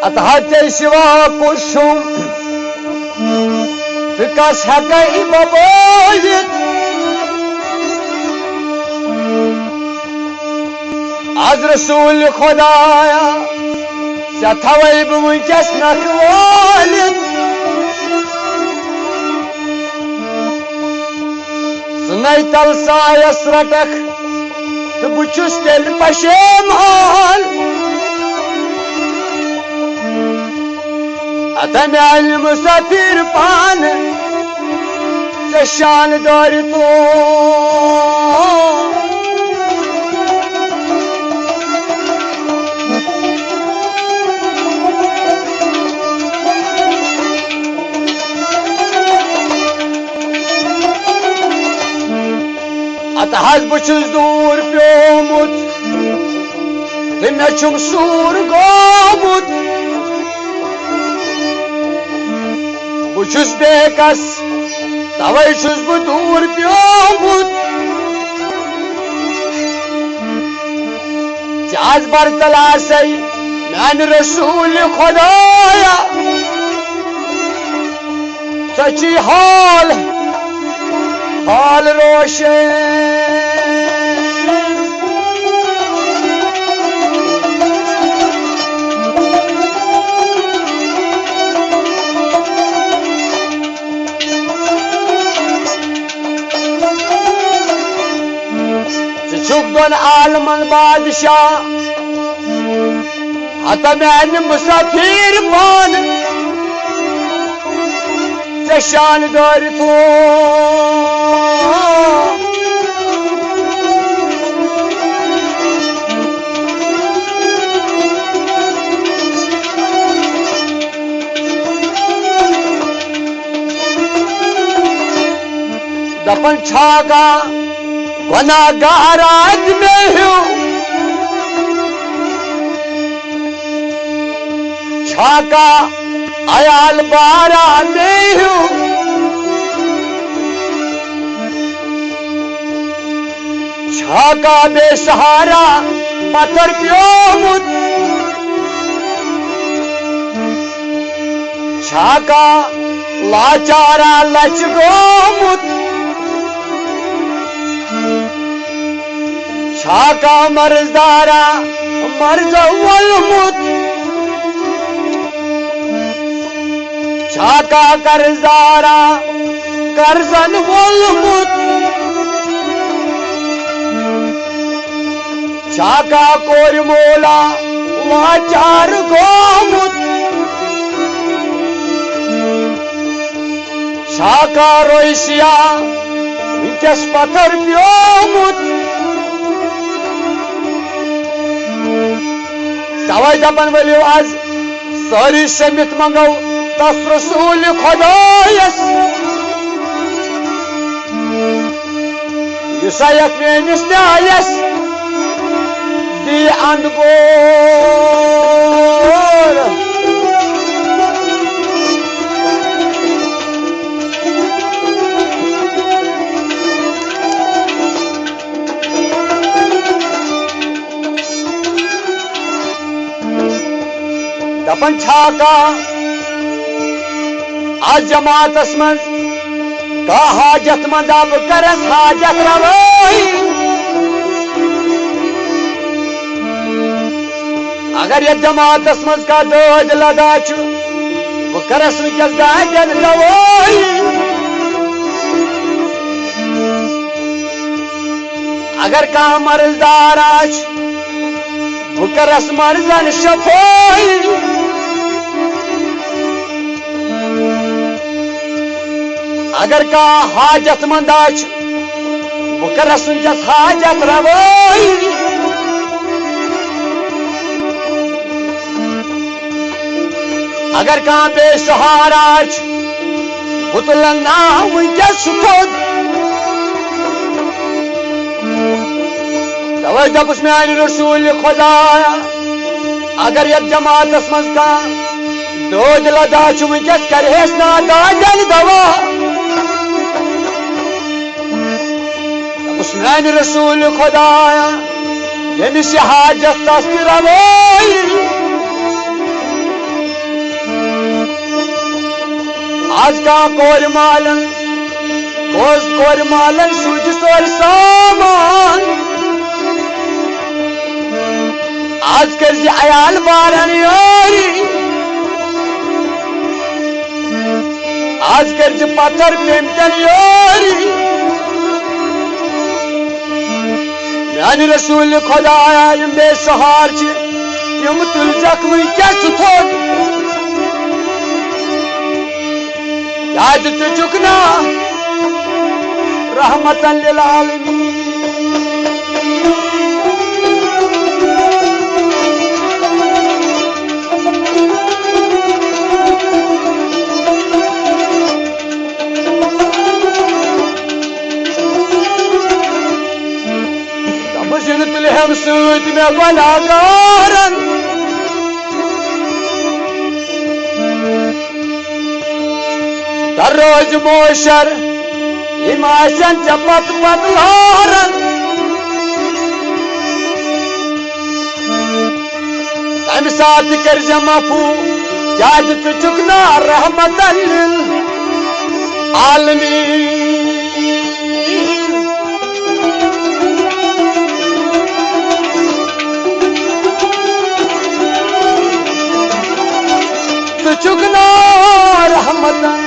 अतः शिवा कुशुम विकास हकई बबोजित आज रसूल खुदाया सथवई वुंकस नखवालित सुनई तल सायस रटक तो बुचुस तेल पशेमान अतः म्यान मुसाफिर पान शान दौर तो अतः बुछुस दूर प्योमुत मे छुम सूर गोमुत बुछुस बेकस तवै छुस बु दूर प्योमुत चाज बरतलासई म्यान रसूल खुदाया सची हाल हाल रोशन दोन आलमन बादशाह हत मैन मुसाफिर पान शान दौर तो दपन छागा गुनाहगार आदमी हूँ छाका अयाल बारा में हूँ छाका बेसहारा पत्थर प्योमुत छाका लाचारा लच गोमुत छाका मर्जदारा मर्ज वलमुत छाका कर्जदारा कर्जन वलमुत छाका कोर मोला लाचार गोमुत छाका रोइसिया विकस पत्थर प्योमुत तवै दपन वलियो आज सारी समित मंगो तस रसूल खुदायस युसयक मेनिस न्यायस दी अंदगोर दपन छाका आज जमातस मज का हाजत मंद अब करस हाजत रवाई अगर ये जमातस मज का दौद लगा छु वो करस विकस दादन रवाई अगर का मर्जदार आछ वो करस मर्जन शफाई अगर का हाजत मंद आछ वो करस विकस हाजत रवाई अगर का बेसहारा आछ वो तो लंगा विकस खुद तवै दपुस म्यान रसूल खुदाया अगर ये जमात मज दोज लदा वनकस करेस ना दाजन दवा उस्मान रसूल खुदाया यमिस हाजत तस्तिर आज का कोर मालन सूझ सोर सामान आज कर अयाल बारन यारी आज कर पत्थर पेमतन यारी यानी रसूल खुदाया बेसहार तुम तुल जख्म क्या थोक याद तु चुकना रहमतन लिल आलमीन तुलहम सूद में गुनाहगारन दर्रोज मोशर हिमाशन चपत पतलारन तम साथ कर जमाफू जाज तु चुकना रहमतन लिल आलमीन चुकना रहमतन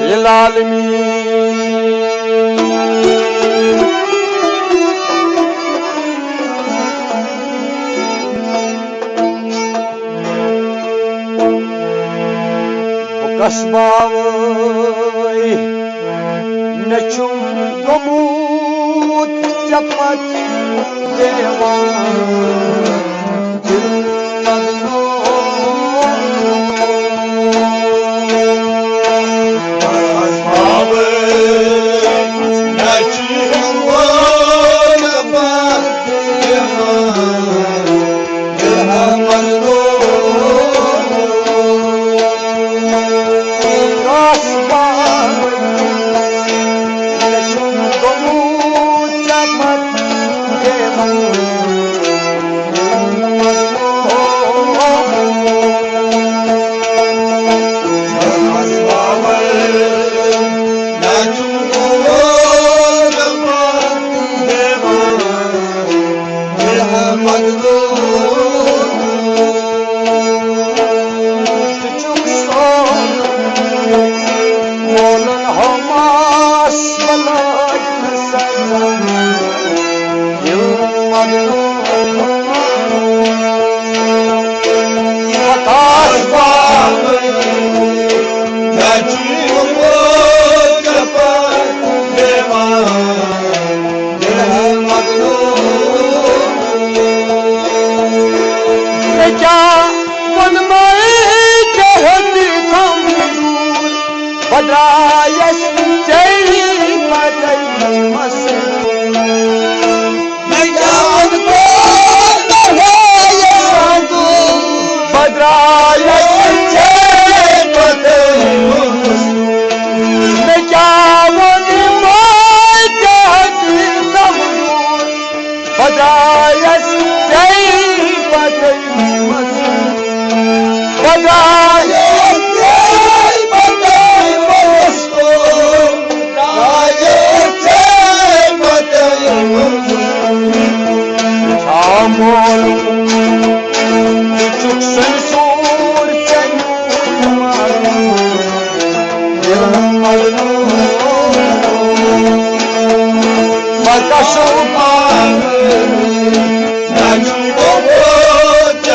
लिल आलमीन कसबावई नचुम गमूत चपत देवान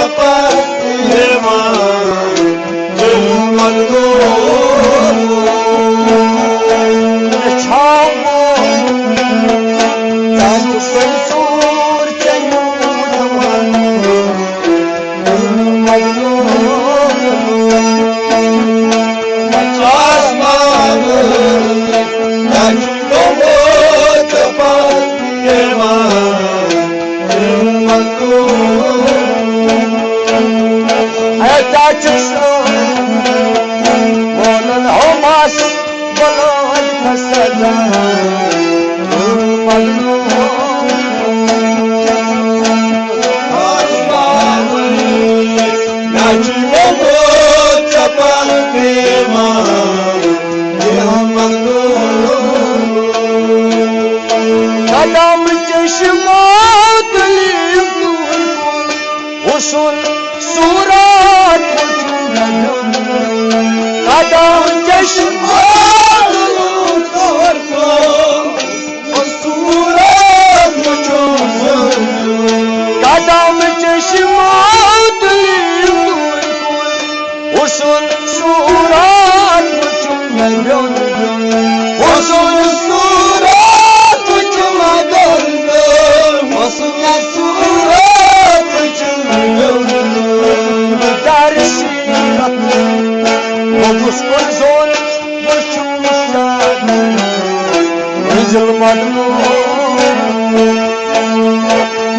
Chapa, बोलन हो मास बोलन फसदा कदम चश्मात उसूल सूरत कदम चश्मात कदम चश्मात उसूल सूरत उसूल सूरत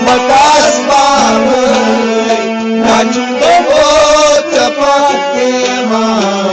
Makas babai, kacung dobo cepat kemah.